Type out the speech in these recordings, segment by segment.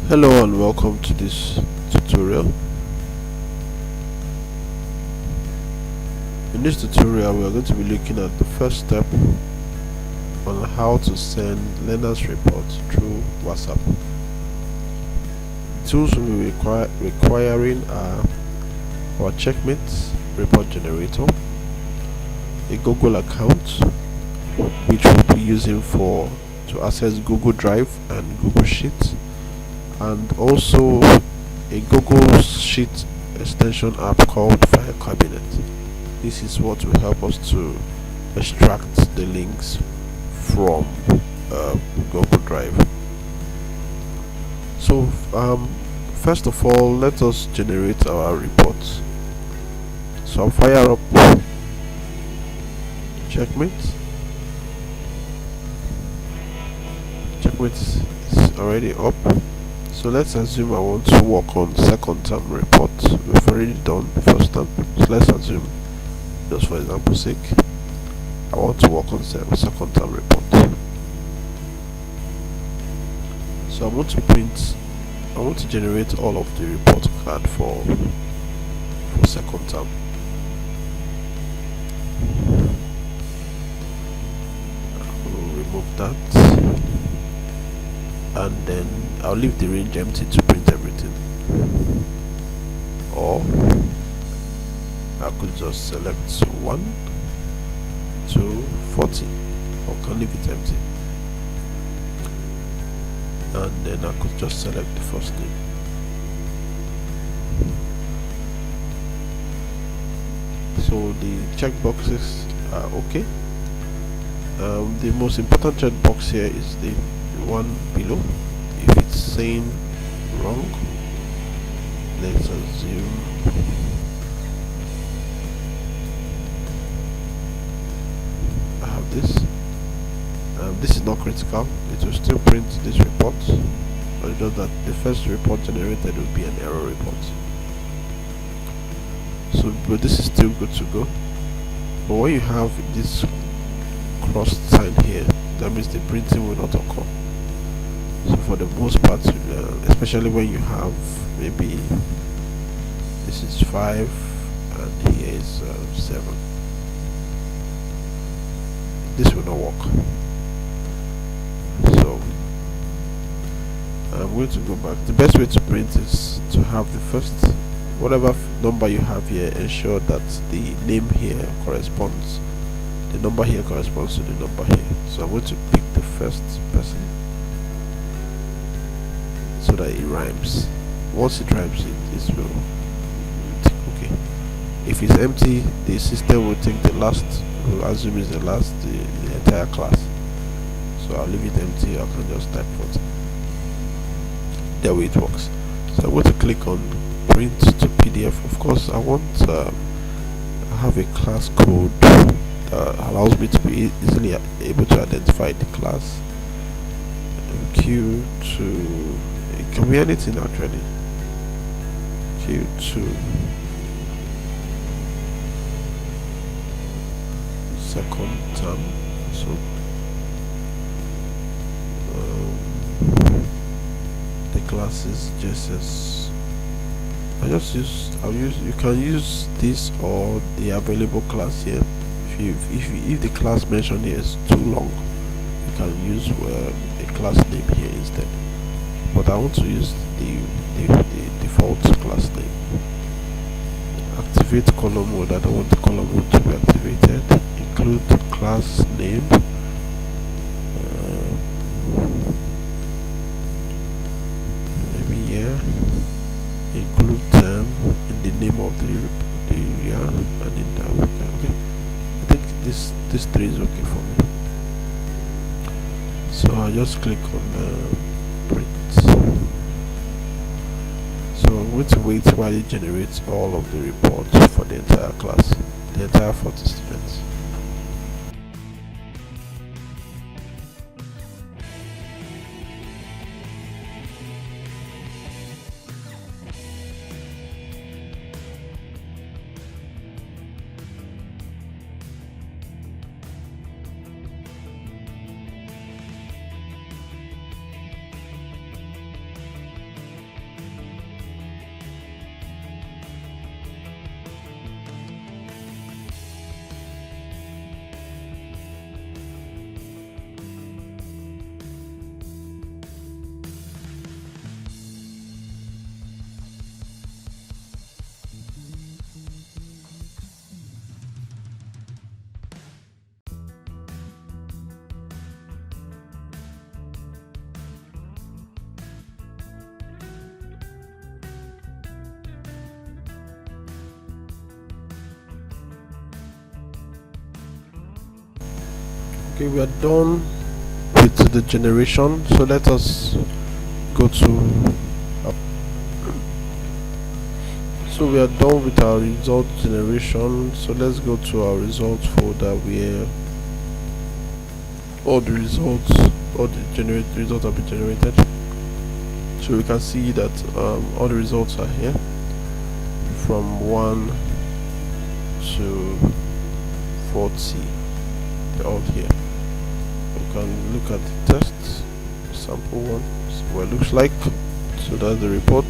Hello and welcome to this tutorial. In this tutorial we are going to be looking at the first step on how to send learners reports through WhatsApp. The tools we'll be requiring are our Checkmate report generator, a Google account which we'll be using to access Google Drive and Google Sheets, and also a Google Sheet extension app called File Cabinet. This is what will help us to extract the links from Google Drive. So first of all, let us generate our reports. So I'll fire up Checkmate. Checkmate is already up. So let's assume I want to work on second term report. We've already done first term, so let's assume, just for example's sake, I want to work on second term report. So I want to generate all of the report card for second term. I will remove that, and then I'll leave the range empty to print everything, or I could just select 1 to 40, or can leave it empty, and then I could just select the first name. So the checkboxes are okay. The most important checkbox here is the one below. If it's saying wrong, let's assume I have this. This is not critical, it will still print this report, but it's just that the first report generated will be an error report. So but this is still good to go. But when you have this cross sign here, that means the printing will not occur. So for the most part, especially when you have maybe this is 5 and here is 7, this will not work. So I'm going to go back. The best way to print is to have the first, whatever number you have here, ensure that the name here corresponds, the number here corresponds to the number here. So I'm going to pick the first person so that it rhymes. Once it rhymes, it will tick OK. If it's empty, the system will take the last, will assume is the last, the entire class. So I'll leave it empty. I can just type 40. That way it works. So I'm going to click on print to PDF. Of course, I want I have a class code that allows me to be easily able to identify the class. Q2, it can be anything actually. Q2 second term. So the class is JSS. You can use this or the available class here. If the class mentioned here is too long, you can use a class name here instead. But I want to use the default class name. Activate column mode. I don't want the column mode to be activated. Include class name. Maybe here. Include them in the name of the year and in the okay. I think this 3 is okay for me. So I just click on print. So I'm going to wait while it generates all of the reports for the entire class, the entire 40 students. Okay, we are done with the generation, so let us go to so we are done with our result generation, so let's go to our results folder where all the results, all the results have been generated. So we can see that all the results are here from 1 to 40. They're all here. You can look at the test sample one, see what it looks like. So that's the report.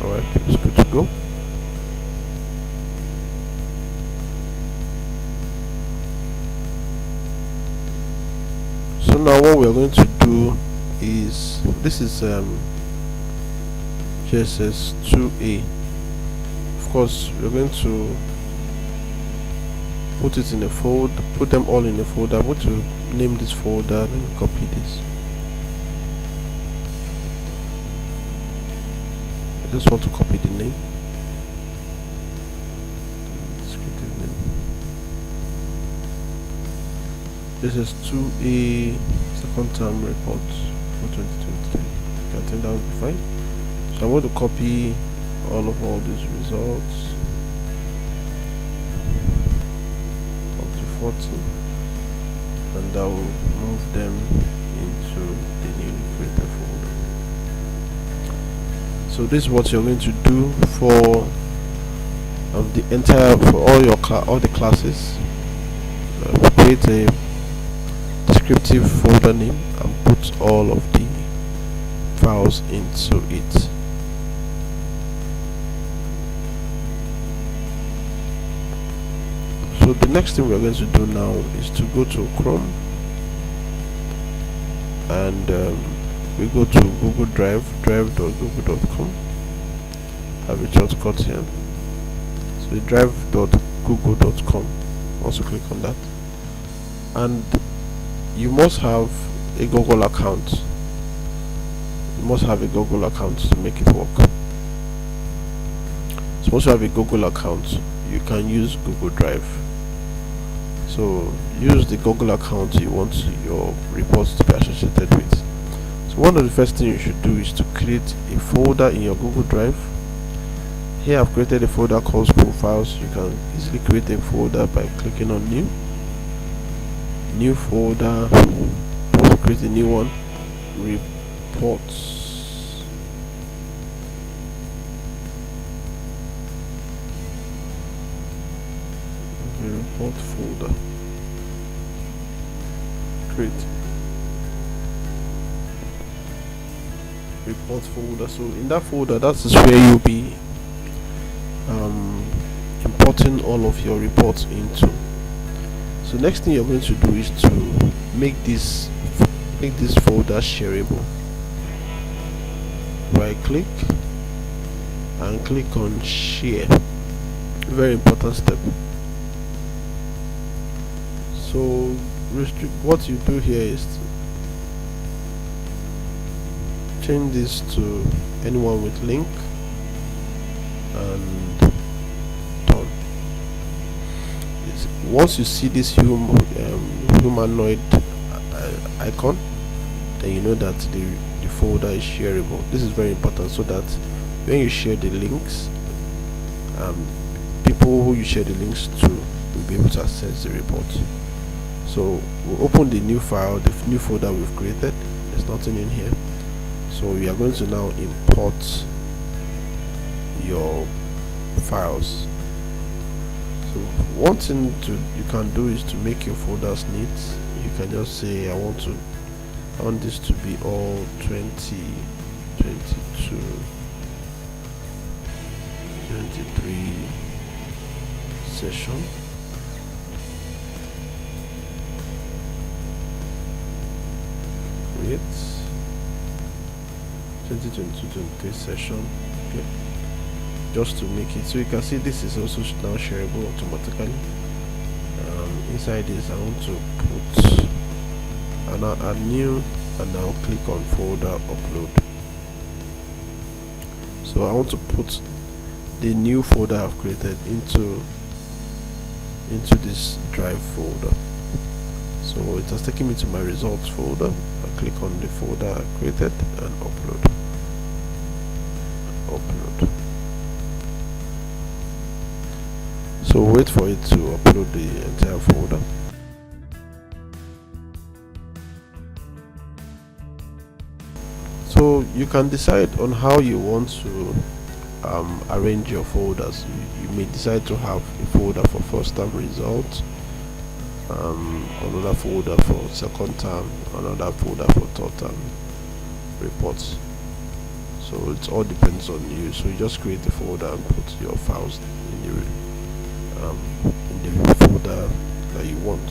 Alright, it's good to go. So now what we're going to do is, this is GSS 2A. Of course, we're going to put it in a folder, put them all in a folder. I'm going to name this folder and copy this. I just want to copy the name. Descriptive name. This is 2A second term report for 2023. I think that would be fine. So I'm going to copy all these results up to 40, and I will move them into the newly created folder. So this is what you're going to do for all the classes. Create a descriptive folder name and put all of the files into it. So the next thing we're going to do now is to go to Chrome, and we go to Google Drive, drive.google.com. Have a shortcut here. So the drive.google.com. Also click on that, and you must have a Google account. You must have a Google account to make it work. So once you have a Google account, you can use Google Drive. So use the Google account you want your reports to be associated with. So one of the first things you should do is to create a folder in your Google Drive. Here I've created a folder called School Files. You can easily create a folder by clicking on new folder, also create a new one, reports. Report folder, create report folder. So in that folder, that is where you'll be importing all of your reports into. So next thing you're going to do is to make this folder shareable. Right click and click on share. Very important step. So what you do here is to change this to anyone with link and done. Once you see this humanoid icon, then you know that the folder is shareable. This is very important, so that when you share the links, people who you share the links to will be able to access the report. So we'll open the new file, the new folder we've created. There's nothing in here, so we are going to now import your files. So one thing you can do is to make your folders neat. You can just say I want this to be all 2022 23 session. Create 2022-23 session. Okay, just to make it so you can see this is also now shareable automatically. Inside this I want to put and I'll add new, and I'll click on folder upload. So I want to put the new folder I've created into into this drive folder. So it has taken me to my results folder. I click on the folder I created and upload. So wait for it to upload the entire folder. So you can decide on how you want to arrange your folders. You may decide to have a folder for first term results, another folder for second term, another folder for third term reports. So it all depends on you. So you just create a folder and put your files in the folder that you want.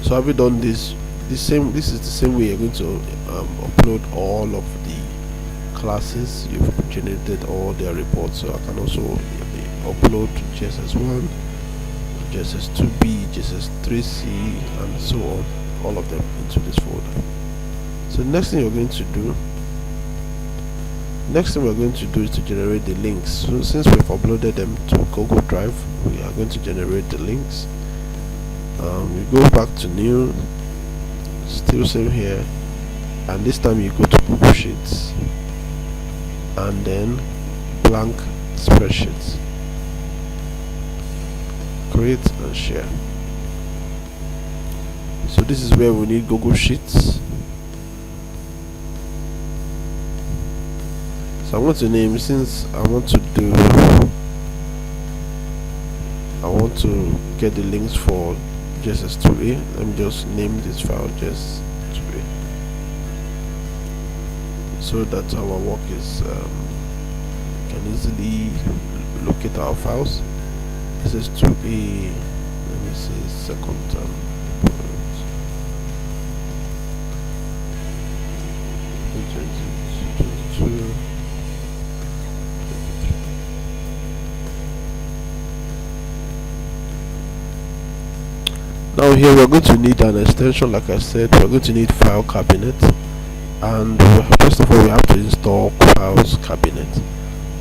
So have you done this? This is the same way you're going to upload all of the classes. You've generated all their reports. So I can also upload JSS1, JSS2B, JSS3C, and so on, all of them into this folder. So the next thing we're going to do is to generate the links. So since we've uploaded them to Google Drive, we are going to generate the links. We go back to new, still same here, and this time you go to Google Sheets and then blank spreadsheets, create and share. So this is where we need Google Sheets. So I'm going to name, since I want to get the links for JSS2A, let me just name this file JSS2A, so that our work is can easily locate our files. JSS2A, let me say second term. Now here we're going to need an extension. Like I said, we're going to need file cabinet, and first of all we have to install files cabinet.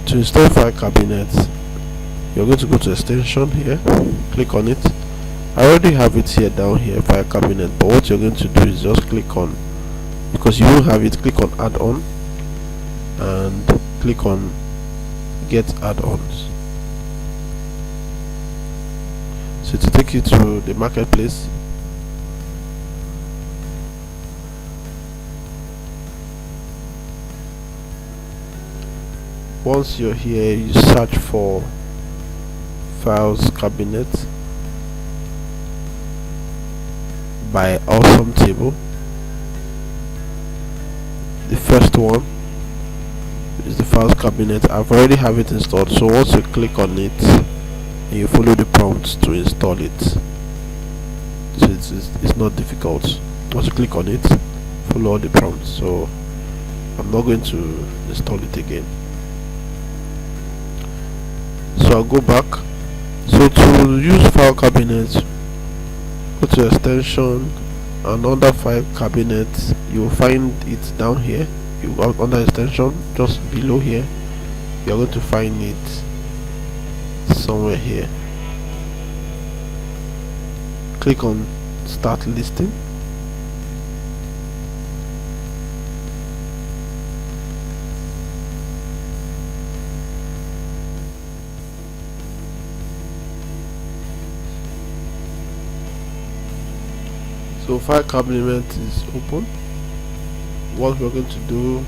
To install file cabinet, you're going to go to extension here, click on it. I already have it here down here, file cabinet, but what you're going to do is just click on, because you won't have it, click on add-on and click on get add-ons. So to take you to the marketplace, once you're here, you search for files cabinet by Awesome Table. The first one is the files cabinet. I've already have it installed, so once you click on it and you follow the prompts to install it, so it's not difficult. Once you click on it, follow all the prompts. So I'm not going to install it again. So I'll go back. So to use file cabinet, go to extension and under file cabinet, you will find it down here. You go under extension, just below here, you're going to find it somewhere here. Click on start listing. So file cabinet is open. What we're going to do,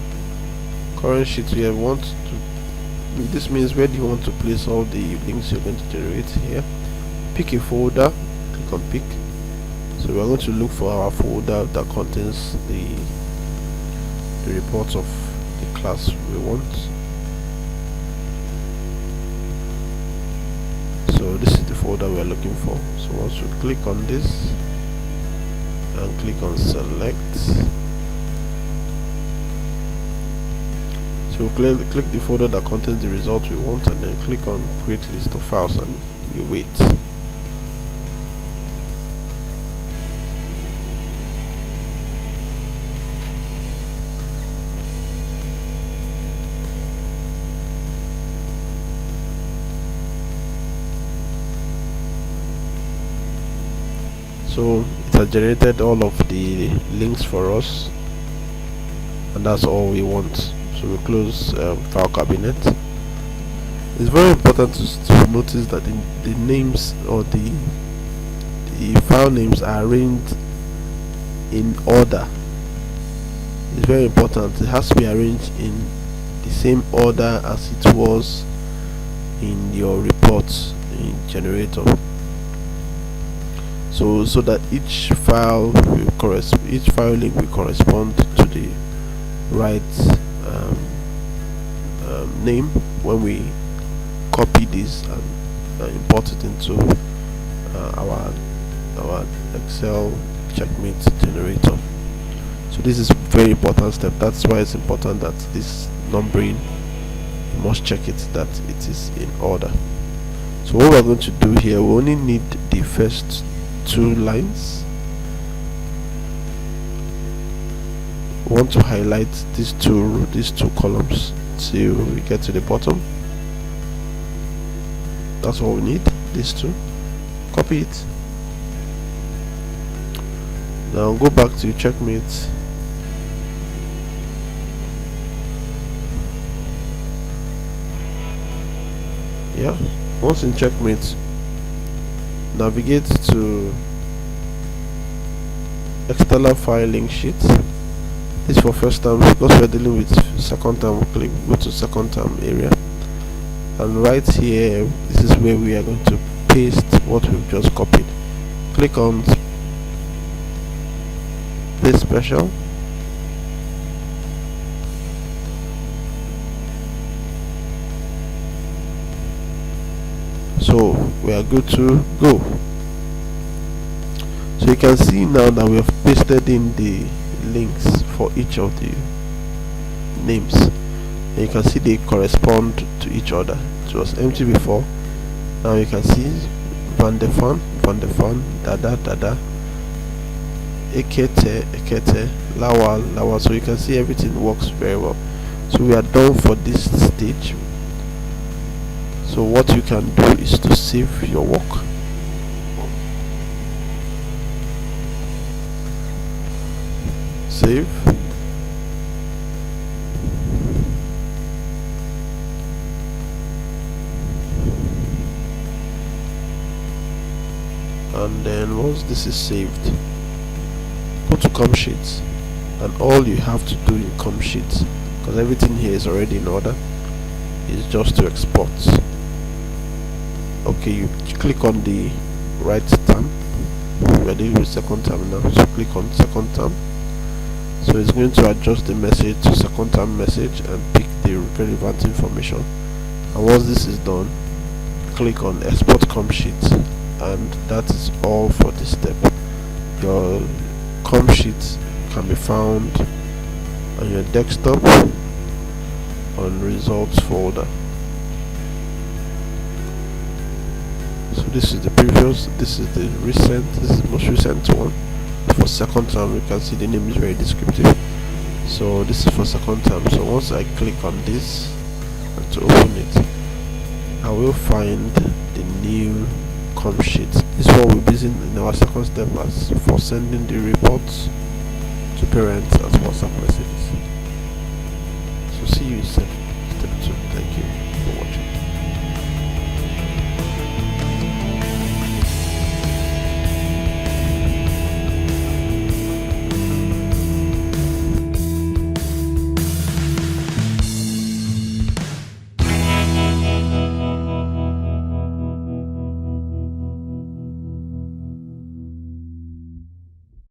current sheet, we want to, this means where do you want to place all the links you're going to generate here. Pick a folder, click on pick. So we're going to look for our folder that contains the reports of the class we want. So this is the folder we're looking for. So once we click on this and click on select, so click the folder that contains the result we want, and then click on create list of files, and you wait. So it has generated all of the links for us, and that's all we want. So we close file cabinet. It's very important to notice that the names or the file names are arranged in order. It's very important. It has to be arranged in the same order as it was in your reports in generator, so that each file link will correspond to the right name when we copy this and import it into our Excel checkmate generator. So this is a very important step. That's why it's important that this numbering, you must check it that it is in order. So what we're going to do here, we only need the first 2 lines. We want to highlight these two columns till we get to the bottom. That's all we need, these 2. Copy it. Now go back to checkmate. Yeah, once in checkmate, navigate to external file link sheet. This is for first term, because we're dealing with second term. Go to second term area, and right here, this is where we are going to paste what we've just copied. Click on paste special. So we are good to go. So you can see now that we have pasted in the links for each of the names, and you can see they correspond to each other. It was empty before. Now you can see Van der Van, Dada, Ekete, Lawal. So you can see everything works very well. So we are done for this stage. So what you can do is to save your work. Save. And then once this is saved, go to ComSheet, and all you have to do in ComSheet, because everything here is already in order, is just to export. Okay, you click on the right term. We're dealing with second term now, so click on second term. So it's going to adjust the message to second term message and pick the relevant information. And once this is done, click on export ComSheet, and that is all for this step. Your ComSheet can be found on your desktop on results folder. So this is the previous, this is the recent, this is the most recent one. For second term, you can see the name is very descriptive. So this is for second term. So once I click on this and to open it, I will find the new ComSheet. This is what we'll be using in our second step as for sending the reports to parents as WhatsApp messages. So see you in step 2. Thank you.